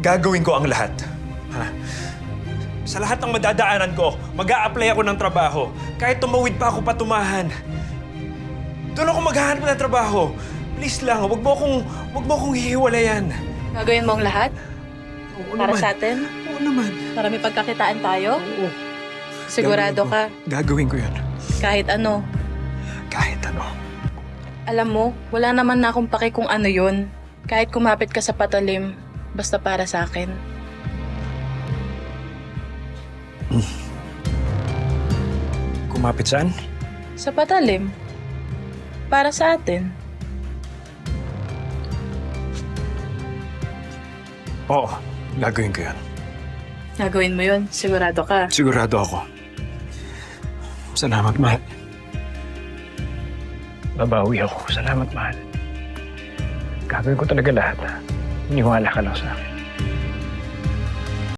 Gagawin ko ang lahat. Ha? Sa lahat ng madadaanan ko, mag-a-apply ako ng trabaho. Kahit tumawid pa ako patumahan. Doon ako maghahanap ng trabaho. Please lang, wag mo akong hihiwalayan. Gagawin mo ang lahat? Oo Para naman. sa atin? Oo naman. Para may pagkakitaan tayo? Oo. Sigurado ka? Gagawin ko yun. Kahit ano. Kahit ano. Alam mo, wala naman na akong pake kung ano yun. Kahit kumapit ka sa patalim, basta para sa akin. Kumapit saan? Sa patalim. Para sa atin. Oo, gagawin ko yun. Gagawin mo yun, sigurado ka. Sigurado ako. Salamat, mahal. Babawi ako. Salamat, mahal. Gagawin ko talaga lahat. Iniwala ka lang sa akin.